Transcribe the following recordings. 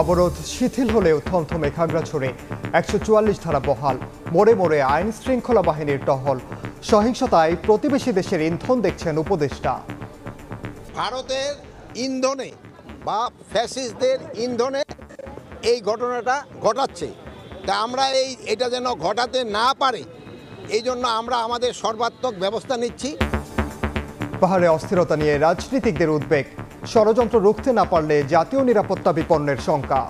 অবরোধ শিথিল হলেও থমথমে খাগড়াছড়ি ১৪৪ ধারা বহাল, মোড়ে মোড়ে আইন শৃঙ্খলা বাহিনীর টহল। সহিংসতায় প্রতিবেশী দেশের ইন্ধন দেখছেন উপদেষ্টা। ভারতের ইন্ধনে বা ফ্যাসিস্টদের ইন্ধনে এই ঘটনাটা ঘটাচ্ছে, তা আমরা এটা যেন ঘটাতে না পারে এই জন্য আমরা আমাদের সর্বাত্মক ব্যবস্থা নিচ্ছি। পাহাড়ে অস্থিরতা নিয়ে রাজনীতিকদের উদ্বেগ, ষড়যন্ত্র রুখতে না পারলে জাতীয় নিরাপত্তা বিপন্নের শঙ্কা।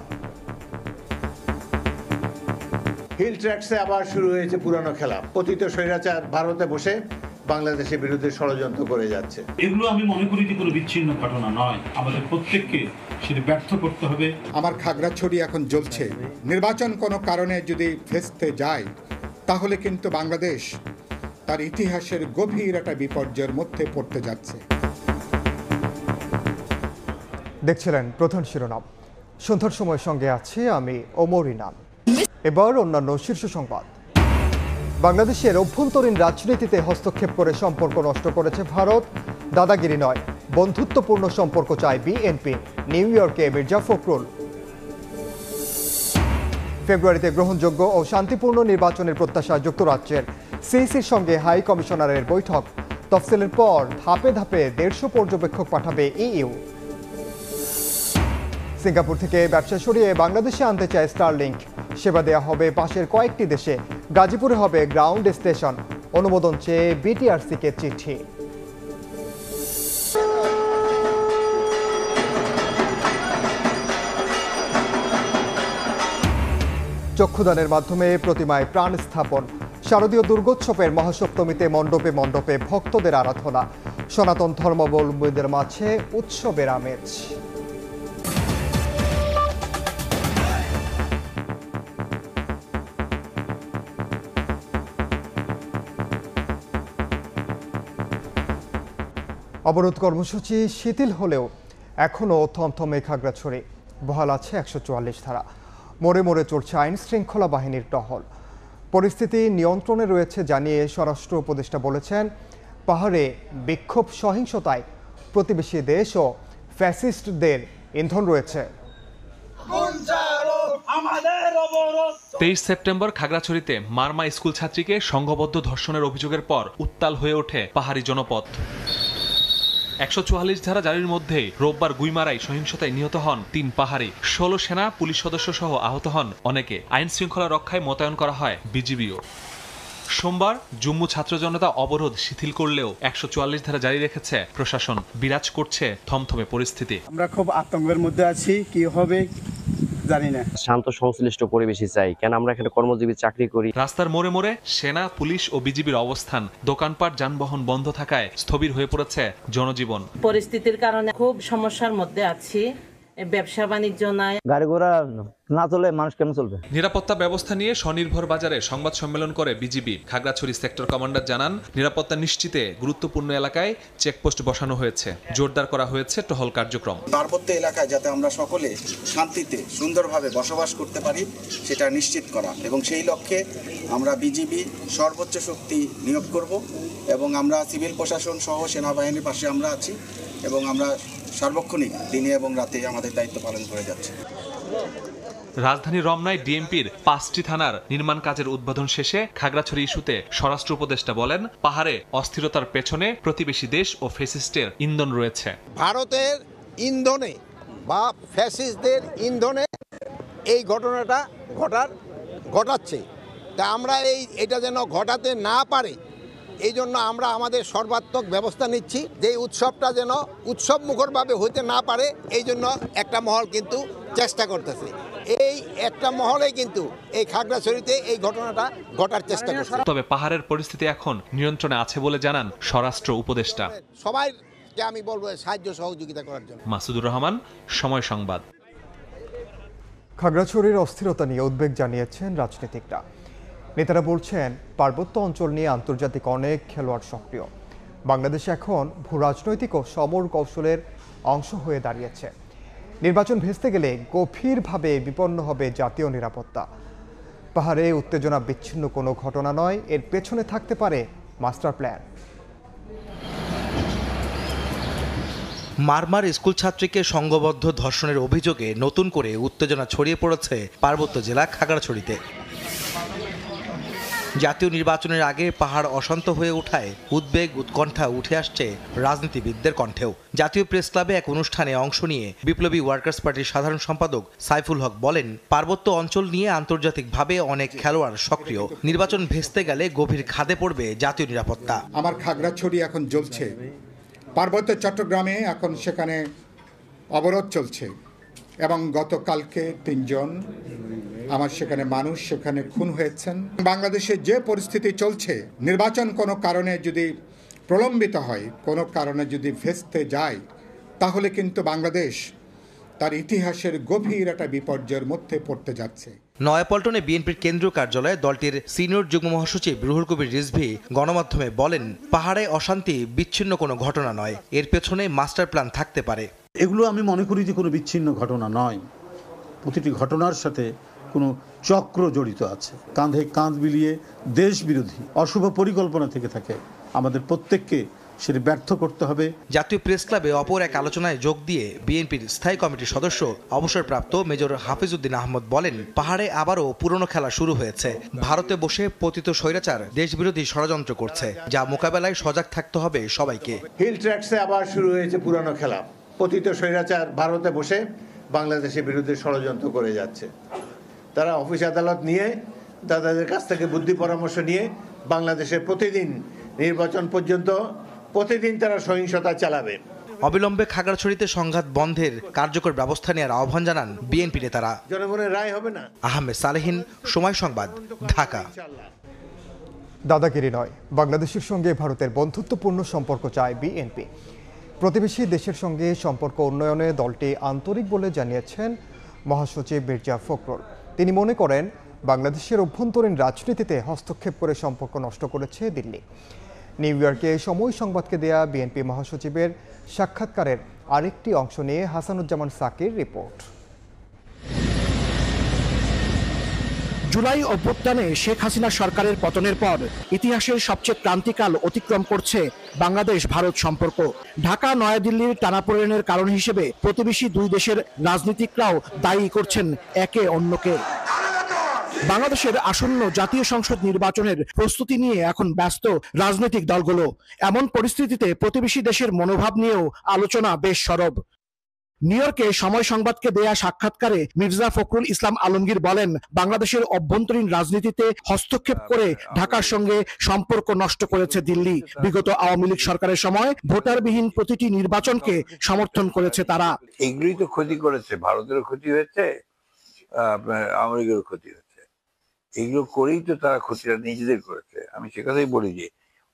হিল ট্র্যাক্সে আবার শুরু হয়েছে পুরানো খেলা। পতিত স্বৈরাচার ভারতে বসে বাংলাদেশের বিরুদ্ধে ষড়যন্ত্র করে যাচ্ছে। এগুলো আমি মনে করি যে কোনো বিচ্ছিন্ন ঘটনা নয়, আমাদের প্রত্যেককে সেটা ব্যর্থ করতে হবে। আমার খাগড়াছড়ি এখন জ্বলছে। নির্বাচন কোনো কারণে যদি ভেস্তে যায় তাহলে কিন্তু বাংলাদেশ তার ইতিহাসের গভীর একটা বিপর্যয়ের মধ্যে পড়তে যাচ্ছে। দেখছিলেন প্রধান শিরোনাম। সন্ধ্যার সময় সঙ্গে আছি আমি ওমর ইনাম। এবার অন্যান্য শীর্ষ সংবাদ। বাংলাদেশের অভ্যন্তরীণ রাজনীতিতে হস্তক্ষেপ করে সম্পর্ক নষ্ট করেছে ভারত। দাদাগিরি নয়, বন্ধুত্বপূর্ণ সম্পর্ক চায় বিএনপি, নিউ ইয়র্কে মির্জা ফখরুল। ফেব্রুয়ারিতে গ্রহণযোগ্য ও শান্তিপূর্ণ নির্বাচনের প্রত্যাশা যুক্তরাজ্যের। সিইসির সঙ্গে হাই কমিশনারের বৈঠক। তফসিলের পর ধাপে ধাপে 150 পর্যবেক্ষক পাঠাবে ইইউ। সিঙ্গাপুর থেকে ব্যবসা সরিয়ে বাংলাদেশে আনতে চায় স্টারলিংক। সেবা দেওয়া হবে পাশের কয়েকটি দেশে। গাজীপুরে হবে গ্রাউন্ড স্টেশন। অনুমোদন চেয়ে বিটিআরসিকে চিঠি। চক্ষুদানের মাধ্যমে প্রতিমায় প্রাণ স্থাপন। শারদীয় দুর্গোৎসবের মহাসপ্তমীতে মণ্ডপে মণ্ডপে ভক্তদের আরাধনা। সনাতন ধর্মাবলম্বীদের মাঝে উৎসবের আমেজ। অবরোধ কর্মসূচি শিথিল হলেও এখনও থমথমে খাগড়াছড়ি। বহাল আছে ১৪৪ ধারা। মোড়ে মোড়ে চলছে আইন শৃঙ্খলা বাহিনীর টহল। পরিস্থিতি নিয়ন্ত্রণে রয়েছে জানিয়ে স্বরাষ্ট্র উপদেষ্টা বলেছেন, পাহাড়ে বিক্ষোভ সহিংসতায় প্রতিবেশী দেশ ও ফ্যাসিস্টদের ইন্ধন রয়েছে। 23 সেপ্টেম্বর খাগড়াছড়িতে মারমা স্কুল ছাত্রীকে সংঘবদ্ধ ধর্ষণের অভিযোগের পর উত্তাল হয়ে ওঠে পাহাড়ি জনপদ। ১৪৪ ধারা জারির মধ্যেই রোববার গুইমারায় সহিংসতায় নিহত হন ৩ পাহাড়ি। ১৬ সেনা পুলিশ সদস্য সহ আহত হন অনেকে। আইন শৃঙ্খলা রক্ষায় মোতায়েন করা হয় বিজিবিও। সোমবার জম্মু ছাত্র জনতা অবরোধ শিথিল করলেও ১৪৪ ধারা জারি রেখেছে প্রশাসন। বিরাজ করছে থমথমে পরিস্থিতি। আমরা খুব আতঙ্কের মধ্যে আছি, কি হবে জানি না। শান্ত সংশ্লিষ্ট পরিবেশই চাই, কেন আমরা এখানে কর্মজীবী চাকরি করি। রাস্তার মোড়ে মোড়ে সেনা পুলিশ ও বিজিবির অবস্থান। দোকানপাট যানবাহন বন্ধ থাকায় স্থবির হয়ে পড়েছে জনজীবন। পরিস্থিতির কারণে খুব সমস্যার মধ্যে আছি। ব্যবসা বাণিজ্য নাই, গাড়ি ঘোড়া না চলে মানুষ কেমন চলবে। নিরাপত্তা ব্যবস্থা নিয়ে স্বনির্ভর বাজারে সংবাদ সম্মেলন করে বিজিবি। খাগড়াছড়ি সেক্টর কমান্ডার জানান, নিরাপত্তা নিশ্চিতে গুরুত্বপূর্ণ এলাকায় চেকপোস্ট বসানো হয়েছে। জোরদার করা হয়েছে টহল কার্যক্রম। পার্বত্য এলাকায় যাতে আমরা সকলে শান্তিতে সুন্দরভাবে বসবাস করতে পারি সেটা নিশ্চিত করা, এবং সেই লক্ষ্যে আমরা বিজিবি সর্বোচ্চ শক্তি নিয়োগ করব এবং আমরা সিভিল প্রশাসন সহ সেনাবাহিনীর পাশে আমরা আছি এবং আমরা সার্বক্ষণিক দিনে এবং রাতে আমাদের দায়িত্ব পালন করে যাচ্ছি। রাজধানী রমনায় ডিএমপির 5টি থানার নির্মাণ কাজের উদ্বোধন শেষে খাগড়াছড়ি ইস্যুতে স্বরাষ্ট্র উপদেষ্টা বলেন, পাহাড়ে অস্থিরতার পেছনে প্রতিবেশী দেশ ও ফ্যাসিস্টের ইন্ধন রয়েছে। ভারতের ইন্ধনে বা ফ্যাসিস্টদের ইন্ধনে এই ঘটনাটা ঘটাচ্ছে, তা আমরা এটা যেন ঘটাতে না পারে এই জন্য আমরা আমাদের সর্বাত্মক ব্যবস্থা নিচ্ছি। যে উৎসবটা যেন উৎসব মুখরভাবে হইতে না পারে এই জন্য একটা মহল কিন্তু চেষ্টা করতেছে। এই একটা মহলে কিন্তু এই খাগড়াছড়িতে এই ঘটনাটা ঘটার চেষ্টা করছে। তবে পাহাড়ের পরিস্থিতি এখন নিয়ন্ত্রণে আছে বলে জানান স্বরাষ্ট্র উপদেষ্টা। সবাইকে আমি বলবো সাহায্য সহযোগিতা করার জন্য। মাসুদুর রহমান, সময় সংবাদ। খাগড়াছড়ির অস্থিরতা নিয়ে উদ্বেগ জানিয়েছেন রাজনীতিকরা। নেতারা বলছেন, পার্বত্য অঞ্চল নিয়ে আন্তর্জাতিক অনেক খেলোয়াড় সক্রিয়। বাংলাদেশ এখন ভূরাজনৈতিক ও সমর কৌশলের অংশ হয়ে দাঁড়িয়েছে। নির্বাচন ভেস্তে গেলে গভীরভাবে বিপন্ন হবে জাতীয় নিরাপত্তা। পাহাড়ে উত্তেজনা বিচ্ছিন্ন কোনো ঘটনা নয়, এর পেছনে থাকতে পারে মাস্টার প্ল্যান। মারমার স্কুল ছাত্রীকে সংঘবদ্ধ ধর্ষণের অভিযোগে নতুন করে উত্তেজনা ছড়িয়ে পড়েছে পার্বত্য জেলা খাগড়াছড়িতে। জাতীয় নির্বাচনের আগে পাহাড় অশান্ত হয়ে ওঠায় উদ্বেগ উৎকণ্ঠা উঠে আসছে রাজনীতিবিদদের কণ্ঠেও। জাতীয় প্রেস ক্লাবে এক অনুষ্ঠানে অংশ নিয়ে বিপ্লবী ওয়ার্কার্স পার্টির সাধারণ সম্পাদক সাইফুল হক বলেন, পার্বত্য অঞ্চল নিয়ে আন্তর্জাতিকভাবে অনেক খেলোয়াড় সক্রিয়। নির্বাচন ভেস্তে গেলে গভীর খাদে পড়বে জাতীয় নিরাপত্তা। আমার খাগড়াছড়ি এখন জ্বলছে, পার্বত্য চট্টগ্রামে এখন সেখানে অবরোধ চলছে এবং গতকালকে 3 জন আমার সেখানে মানুষ সেখানে খুন হয়েছেন। বাংলাদেশে যে পরিস্থিতি চলছে, নির্বাচন কোনো কারণে যদি প্রলম্বিত হয়, কোনো কারণে যদি ভেস্তে যায়, তাহলে কিন্তু বাংলাদেশ তার ইতিহাসের গভীর একটা বিপর্যয়ের মধ্যে পড়তে যাচ্ছে। নয়াপল্টনে বিএনপির কেন্দ্রীয় কার্যালয়ে দলটির সিনিয়র যুগ্ম মহাসচিব রুহুল কবির রিজভী গণমাধ্যমে বলেন, পাহাড়ে অশান্তি বিচ্ছিন্ন কোনো ঘটনা নয়, এর পেছনে মাস্টার প্ল্যান থাকতে পারে। এগুলো আমি মনে করি যে কোনো বিচ্ছিন্ন ঘটনা নয়, প্রতিটি ঘটনার সাথে কোনো চক্র জড়িত আছে। কাঁধে কাঁধ মিলিয়ে দেশ বিরোধী অশুভ পরিকল্পনা থেকে থাকে, আমাদের প্রত্যেককে সেটা ব্যর্থ করতে হবে। জাতীয় প্রেস ক্লাবে অপর এক আলোচনায় যোগ দিয়ে বিএনপির স্থায়ী কমিটির সদস্য অবসরপ্রাপ্ত মেজর হাফিজউদ্দিন আহমদ বলেন, পাহাড়ে আবারও পুরনো খেলা শুরু হয়েছে। ভারতে বসে পতিত স্বৈরাচার দেশবিরোধী ষড়যন্ত্র করছে, যা মোকাবেলায় সজাগ থাকতে হবে সবাইকে। হিল ট্র্যাক্সে আবার শুরু হয়েছে পুরানো খেলা। পতিত স্বৈরাচার ভারতে বসে বাংলাদেশের বিরুদ্ধে ষড়যন্ত্র করে যাচ্ছে। তারা অফিস আদালত নিয়ে তাদের কাছ থেকে বুদ্ধি পরামর্শ নিয়ে বাংলাদেশে প্রতিদিন নির্বাচন পর্যন্ত প্রতিদিন তারা সহিংসতা চালাবে। অবিলম্বে খাগড়াছড়িতে সংঘাত বন্ধের কার্যকর ব্যবস্থা নেওয়ার আহ্বান জানান বিএনপি নেতারা। জনগণের রায় হবে না। আহমেদ সালেহিন, সময় সংবাদ, ঢাকা। দাদাগিরি নয়, বাংলাদেশের সঙ্গে ভারতের বন্ধুত্বপূর্ণ সম্পর্ক চায় বিএনপি। প্রতিবেশী দেশের সঙ্গে সম্পর্ক উন্নয়নে দলটি আন্তরিক বলে জানিয়েছেন মহাসচিব মির্জা ফখরুল। তিনি মনে করেন, বাংলাদেশের অভ্যন্তরীণ রাজনীতিতে হস্তক্ষেপ করে সম্পর্ক নষ্ট করেছে দিল্লি। নিউ ইয়র্কে সময় সংবাদকে দেয়া বিএনপি মহাসচিবের সাক্ষাৎকারের আরেকটি অংশ নিয়ে হাসানুজ্জামান সাকির রিপোর্ট। জুলাই অভ্যুত্থানে শেখ হাসিনা সরকারের পতনের পর ইতিহাসের সবচেয়ে ক্রান্তিকাল অতিক্রম করছে বাংলাদেশ ভারত সম্পর্ক। ঢাকা নয়াদিল্লির টানাপোড়েনের কারণ হিসেবে প্রতিবেশী দুই দেশের রাজনীতিকরাও দায়ী করছেন একে অন্যকে। বাংলাদেশের আসন্ন জাতীয় সংসদ নির্বাচনের প্রস্তুতি নিয়ে এখন ব্যস্ত রাজনৈতিক দলগুলো। এমন পরিস্থিতিতে প্রতিবেশী দেশের মনোভাব নিয়েও আলোচনা বেশ সরব। নিউ ইয়র্কে সময় সংবাদকে দেয়া সাক্ষাৎকারে মির্জা ফখরুল ইসলাম আলমগীর বলেন, বাংলাদেশের অভ্যন্তরীণ রাজনীতিতে হস্তক্ষেপ করে ঢাকার সঙ্গে সম্পর্ক নষ্ট করেছে দিল্লি। বিগত আওয়ামী লীগ সরকারের সময় ভোটারবিহীন প্রতিটি নির্বাচনকে সমর্থন করেছে তারা। এগুলোই তো ক্ষতি করেছে, ভারতেরও ক্ষতি হয়েছে, আপনার আওয়ামী লীগেরও ক্ষতি হয়েছে। এগুলো করেই তো তারা ক্ষতিটা নিজেদের করেছে। আমি সে কথাই বলি যে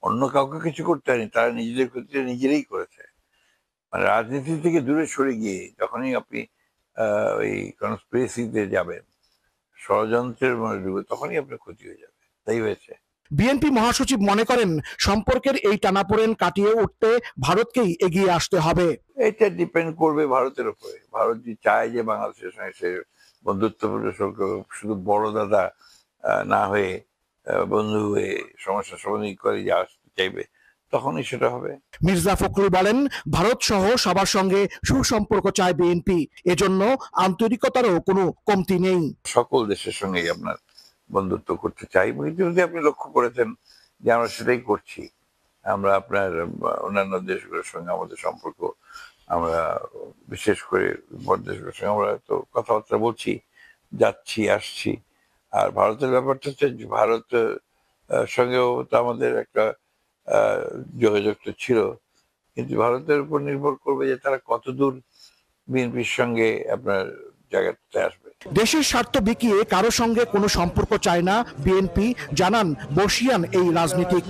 অন্য কাউকে কিছু করতে হয়নি, তারা নিজেদের ক্ষতিটা নিজেরাই করেছে। মানে রাজনীতি থেকে দূরে সরে গিয়ে যখনই আপনি ওই কনস্পিরেসিতে যাবেন, ষড়যন্ত্রের মনে ঢুকবে, তখনই আপনার ক্ষতি হয়ে যাবে। তাই হয়েছে। বিএনপি মহাসচিব মনে করেন, সম্পর্কের এই টানাপোড়েন কাটিয়ে উঠতে ভারতকেই এগিয়ে আসতে হবে। এটা ডিপেন্ড করবে ভারতের উপরে। ভারত যদি চায় যে বাংলাদেশের সঙ্গে সে বন্ধুত্বপূর্ণ শুধু বড় দাদা না হয়ে বন্ধু হয়ে সমস্যা সমাধান করে যে আসতে চাইবে, তখনই সেটা হবে। মির্জা ফখরুল বলেন, ভারত সহ সবার সঙ্গে সুসম্পর্ক চায় বিএনপি, এজন্য আন্তরিকতারও কোনো কমতি নেই। সকল দেশের সঙ্গেই আপনার বন্ধুত্ব করতে চাই। ইতিমধ্যে আপনি লক্ষ্য করেছেন যে আমরা সেটাই করছি। আমরা আপনার অন্যান্য দেশগুলোর সঙ্গে আমাদের সম্পর্ক, আমরা বিশেষ করে দেশগুলোর সঙ্গে আমরা তো কথাবার্তা বলছি, যাচ্ছি আসছি। আর ভারতের ব্যাপারটা হচ্ছে ভারত সঙ্গেও তো আমাদের একটা যোগাযোগ তো ছিল, কিন্তু ভারতের উপর নির্ভর করবে যে তারা কতদূর বিএনপির সঙ্গে আপনার জায়গাতে আসবে। দেশের স্বার্থ বিকিয়ে কারো সঙ্গে কোনো সম্পর্ক চায় না বিএনপি, জানান বর্ষিয়ান এই রাজনীতিক।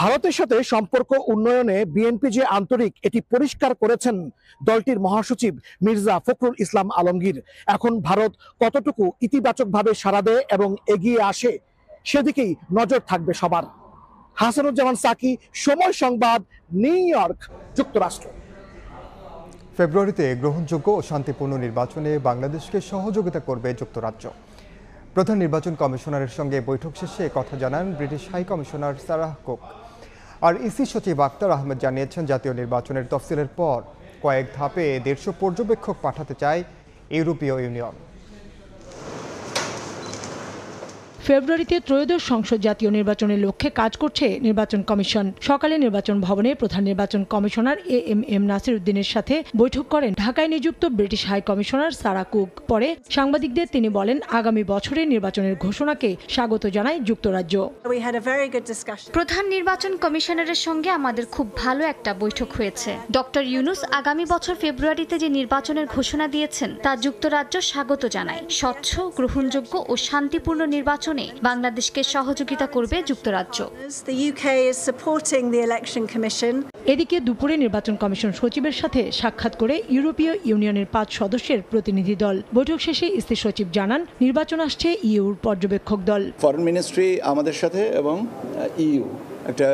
ভারতের সাথে সম্পর্ক উন্নয়নে বিএনপি যে আন্তরিক, এটি পরিষ্কার করেছেন দলটির মহাসচিব মির্জা ফখরুল ইসলাম আলমগীর। এখন ভারত কতটুকু ইতিবাচকভাবে সাড়া দেয় এবং এগিয়ে আসে, সেদিকেই নজর থাকবে সবার। হাসানুজ্জামান সাকি, সময় সংবাদ, নিউ ইয়র্ক, যুক্তরাষ্ট্র। ফেব্রুয়ারিতে গ্রহণযোগ্য ও শান্তিপূর্ণ নির্বাচনে বাংলাদেশকে সহযোগিতা করবে যুক্তরাজ্য। প্রধান নির্বাচন কমিশনারের সঙ্গে বৈঠক শেষে কথা জানান British high commissioner Sarah Cook. আর ইসি সচিব আক্তার আহমেদ জানিয়েছেন, জাতীয় নির্বাচনের তফসিলের পর কয়েক ধাপে 150 পর্যবেক্ষক পাঠাতে চায় ইউরোপীয় ইউনিয়ন। ফেব্রুয়ারিতে ত্রয়োদশ সংসদ জাতীয় নির্বাচনের লক্ষ্যে কাজ করছে নির্বাচন কমিশন। সকালে নির্বাচন ভবনে প্রধান নির্বাচন কমিশনার এএমএম নাসির উদ্দিনের সাথে বৈঠক করেন ঢাকায় নিযুক্ত British high commissioner Sarah Cook. পরে সাংবাদিকদের তিনি বলেন, আগামী বছরের নির্বাচনের ঘোষণাকে স্বাগত জানায় যুক্তরাজ্য। প্রধান নির্বাচন কমিশনারের সঙ্গে আমাদের খুব ভালো একটা বৈঠক হয়েছে। ডক্টর ইউনুস আগামী বছর ফেব্রুয়ারিতে যে নির্বাচনের ঘোষণা দিয়েছেন তা যুক্তরাজ্য স্বাগত জানায়। স্বচ্ছ, গ্রহণযোগ্য ও শান্তিপূর্ণ নির্বাচন বাংলাদেশকে সহযোগিতা করবে যুক্তরাজ্য। এদিকে দুপুরে নির্বাচন কমিশন সচিবের সাথে সাক্ষাৎ করে ইউরোপীয় ইউনিয়নের 5 সদস্যের প্রতিনিধি দল। বৈঠক শেষে ইসি সচিব জানান, নির্বাচন আসছে ইউর পর্যবেক্ষক দল। ফরেন মিনিস্ট্রি আমাদের সাথে এবং ইউ একটা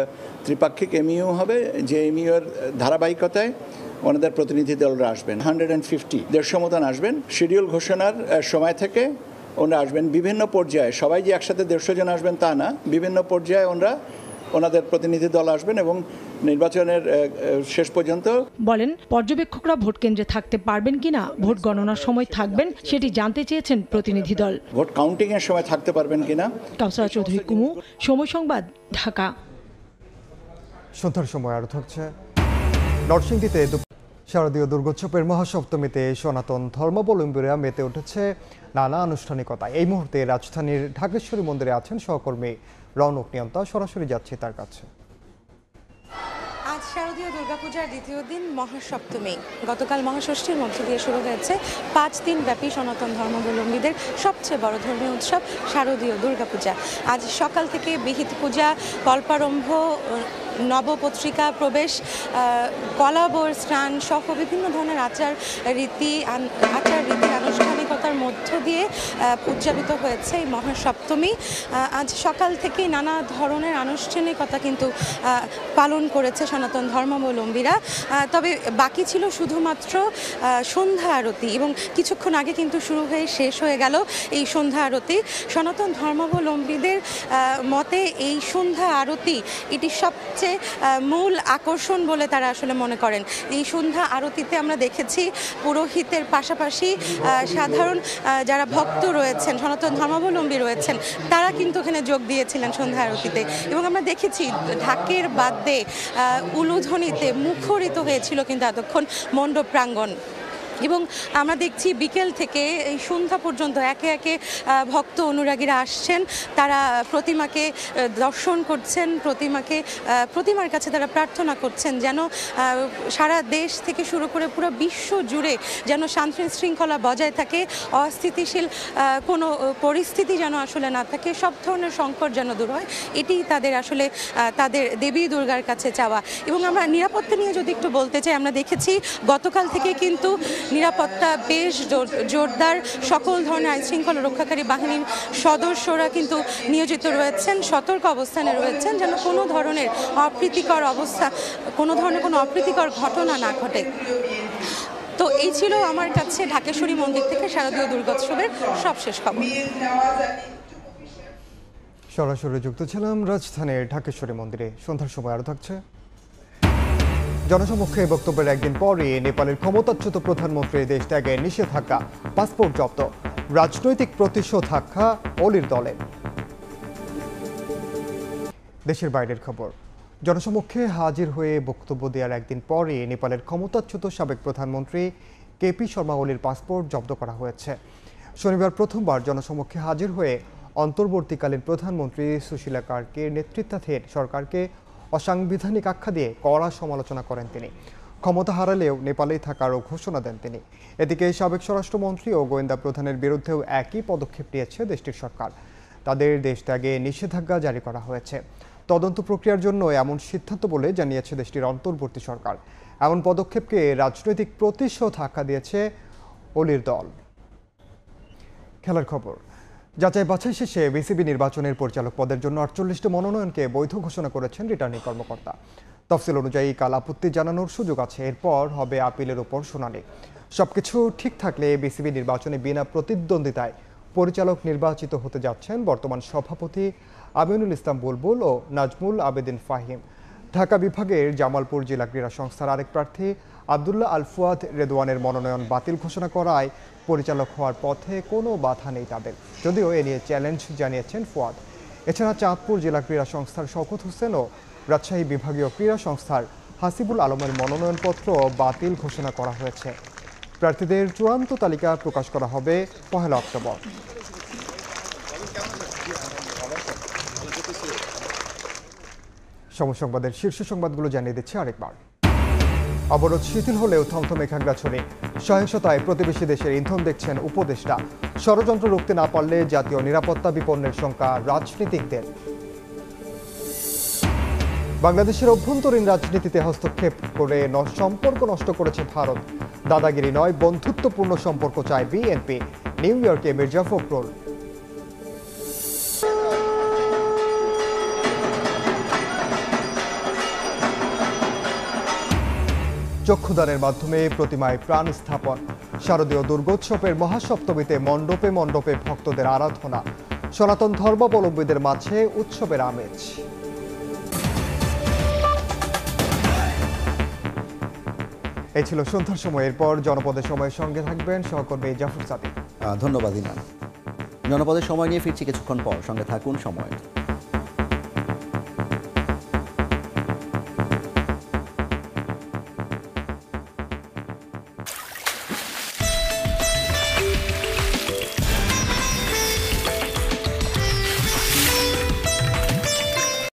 ত্রিপাক্ষিক এমইউ হবে, যে এমইউ এর ধারাবাহিকতায় ওনাদের প্রতিনিধি দলরা আসবেন। 150 মতন আসবেন। শিডিউল ঘোষণার সময় থেকে ওনারা আসবেন বিভিন্ন পর্যায়ে। সবাই যে একসাথে 150 জন আসবেন তা না, বিভিন্ন পর্যায়ে ওনাদের প্রতিনিধি দল আসবেন এবং নির্বাচনের শেষ পর্যন্ত। বলেন, পর্যবেক্ষকরা ভোট কেন্দ্রে থাকতে পারবেন কিনা, ভোট গণনার সময় থাকবেন সেটি জানতে চেয়েছেন প্রতিনিধি দল। ভোট কাউন্টিং এর সময় থাকতে পারবেন কিনা। কাউসারা চৌধুরী কুমু, সময় সংবাদ, ঢাকা। সন্ধ্যার সময় আরো থাকছে নরসিংদীতে শারদীয় দুর্গোৎসবের মহাসপ্তমীতে সনাতন ধর্মাবলম্বীরা মেতে উঠেছে নানা আনুষ্ঠানিকতায়। এই মুহূর্তে রাজধানীর ঢাকেশ্বরী মন্দিরে আছেন সহকর্মী রৌনক নিয়ন্তা। সরাসরি যাচ্ছে তার কাছে। আজ শারদীয় দুর্গাপূজার দ্বিতীয় দিন মহাসপ্তমী। গতকাল মহাষষ্ঠীর মধ্য দিয়ে শুরু হয়েছে 5 দিন ব্যাপী সনাতন ধর্মাবলম্বীদের সবচেয়ে বড় ধর্মীয় উৎসব শারদীয় দুর্গাপূজা। আজ সকাল থেকে বিহিত পূজা, কল্পারম্ভ, নবপত্রিকা প্রবেশ, কলাবর স্নান সহ বিভিন্ন ধরনের আচার রীতি আনুষ্ঠানিকতার মধ্য দিয়ে উদযাপিত হয়েছে এই মহাসপ্তমী। আজ সকাল থেকেই নানা ধরনের আনুষ্ঠানিকতা কিন্তু পালন করেছে সনাতন ধর্মাবলম্বীরা। তবে বাকি ছিল শুধুমাত্র সন্ধ্যা আরতি, এবং কিছুক্ষণ আগে কিন্তু শুরু হয়ে শেষ হয়ে গেল এই সন্ধ্যা আরতি। সনাতন ধর্মাবলম্বীদের মতে এই সন্ধ্যা আরতি এটি সবচেয়ে মূল আকর্ষণ বলে তারা আসলে মনে করেন। এই সন্ধ্যা আরতিতে আমরা দেখেছি পুরোহিতের পাশাপাশি সাধারণ যারা ভক্ত রয়েছেন, সনাতন ধর্মাবলম্বী রয়েছেন, তারা কিন্তু এখানে যোগ দিয়েছিলেন সন্ধ্যা আরতিতে। এবং আমরা দেখেছি ঢাকের বাদ্যে, উলুধ্বনিতে মুখরিত হয়েছিল কিন্তু এতক্ষণ মণ্ডপ প্রাঙ্গণ। এবং আমরা দেখছি বিকেল থেকে এই সন্ধ্যা পর্যন্ত একে একে ভক্ত অনুরাগীরা আসছেন, তারা প্রতিমাকে দর্শন করছেন, প্রতিমার কাছে তারা প্রার্থনা করছেন যেন সারা দেশ থেকে শুরু করে পুরো বিশ্ব জুড়ে যেন শান্তি শৃঙ্খলা বজায় থাকে, অস্থিতিশীল কোনো পরিস্থিতি যেন আসলে না থাকে, সব ধরনের সংকট যেন দূর হয়। এটি তাদের আসলে তাদের দেবী দুর্গার কাছে চাওয়া। এবং আমরা নিরাপত্তা নিয়ে যদি একটু বলতে চাই, আমরা দেখেছি গতকাল থেকে কিন্তু নিরাপত্তা বেশ জোরদার। সকল ধরনের আইনশৃঙ্খলা রক্ষাকারী বাহিনীর সদস্যরা কিন্তু নিয়োজিত রয়েছেন, সতর্ক অবস্থানে রয়েছেন যেন কোনো ধরনের কোনো অপ্রীতিকর ঘটনা না ঘটে। তো এই ছিল আমার কাছে ঢাকেশ্বরী মন্দির থেকে শারদীয় দুর্গোৎসবের সবশেষ খবর। সরাসরি যুক্ত ছিলাম রাজধানীর ঢাকেশ্বরী মন্দিরে। সন্ধ্যার সময় আরো থাকছে জনসমক্ষে বক্তব্যের একদিন পরে নেপালের ক্ষমতাচ্যুত প্রধানমন্ত্রী দেশ ত্যাগে নিষেধাজ্ঞা, পাসপোর্ট জব্দ, রাজনৈতিক প্রতিশোধাজ্ঞা অলির দলে। দেশের বাইরের খবর। জনসমক্ষে হাজির হয়ে বক্তব্য দেওয়ার একদিন পরে নেপালের ক্ষমতাচ্যুত সাবেক প্রধানমন্ত্রী কেপি শর্মা ওলির পাসপোর্ট জব্দ করা হয়েছে। শনিবার প্রথমবার জনসমক্ষে হাজির হয়ে অন্তর্বর্তীকালীন প্রধানমন্ত্রী সুশীলা কার্কের নেতৃত্বাধীন সরকারকে অসাংবিধানিক আখ্যা দিয়ে কড়া সমালোচনা করেন তিনি। ক্ষমতা হারালেও নেপালেই থাকারও ঘোষণা দেন তিনি। এদিকে সাবেক স্বরাষ্ট্রমন্ত্রী ও গোয়েন্দা প্রধানের বিরুদ্ধেও একই পদক্ষেপ নিয়েছে দেশটির সরকার। তাদের দেশ ত্যাগে নিষেধাজ্ঞা জারি করা হয়েছে। তদন্ত প্রক্রিয়ার জন্য এমন সিদ্ধান্ত বলে জানিয়েছে দেশটির অন্তর্বর্তী সরকার। এমন পদক্ষেপকে রাজনৈতিক প্রতিশোধ আখ্যা দিয়েছে অলির দল। খেলার খবর। যাচাই বাছাই শেষে বিসিবি নির্বাচনের পরিচালক পদের জন্য 48টি মনোনয়নকে বৈধ ঘোষণা করেছেন রিটার্নিং কর্মকর্তা। তফসিল অনুযায়ী কাল আপত্তি জানানোর সুযোগ আছে, এরপর হবে আপিলের উপর শুনানি। সবকিছু ঠিক থাকলে বিসিবি নির্বাচনে বিনা প্রতিদ্বন্দ্বিতায় পরিচালক নির্বাচিত হতে যাচ্ছেন বর্তমান সভাপতি আমিনুল ইসলাম বুলবুল ও নাজমুল আবেদিন ফাহিম। ঢাকা বিভাগের জামালপুর জেলা ক্রীড়া সংস্থার আরেক প্রার্থী আব্দুল্লাহ আল ফুয়াদ রেদওয়ানের মনোনয়ন বাতিল ঘোষণা করায় পরিচালক হওয়ার পথে কোনো বাধা নেই তাদের, যদিও এ নিয়ে চ্যালেঞ্জ জানিয়েছেন ফুয়াদ। এছাড়া চাঁদপুর জেলা ক্রীড়া সংস্থার শওকত হোসেন ও রাজশাহী বিভাগীয় ক্রীড়া সংস্থার হাসিবুল আলমের মনোনয়নপত্র বাতিল ঘোষণা করা হয়েছে। প্রার্থীদের চূড়ান্ত তালিকা প্রকাশ করা হবে 1 অক্টোবর। সময় সংবাদের শীর্ষ সংবাদগুলো জানিয়ে দিচ্ছে আরেকবার। অবরোধ শিথিল হলেও থমথমে খাগড়াছড়ি। সহিংসতায় প্রতিবেশী দেশের ইন্ধন দেখছেন উপদেষ্টা। ষড়যন্ত্র রুখতে না পারলে জাতীয় নিরাপত্তা বিপন্নের শঙ্কা রাজনীতিকদের। বাংলাদেশের অভ্যন্তরীণ রাজনীতিতে হস্তক্ষেপ করে সম্পর্ক নষ্ট করেছে ভারত। দাদাগিরি নয়, বন্ধুত্বপূর্ণ সম্পর্ক চায় বিএনপি। নিউ ইয়র্কে মির্জা ফখরুল। চক্ষুদানের মাধ্যমে প্রতিমায় প্রাণ স্থাপন। শারদীয় দুর্গোৎসবের মহাসপ্তমীতে মণ্ডপে মণ্ডপে ভক্তদের আরাধনা। সনাতন ধর্মাবলম্বীদের মাঝে উৎসবের আমেজ। এই ছিল সন্ধ্যার সময়। এরপর জনপদের সময়ের সঙ্গে থাকবেন সহকর্মী জাফর সাদিক। ধন্যবাদ ইমান। জনপদের সময় নিয়ে ফিরছি কিছুক্ষণ পর, সঙ্গে থাকুন সময়।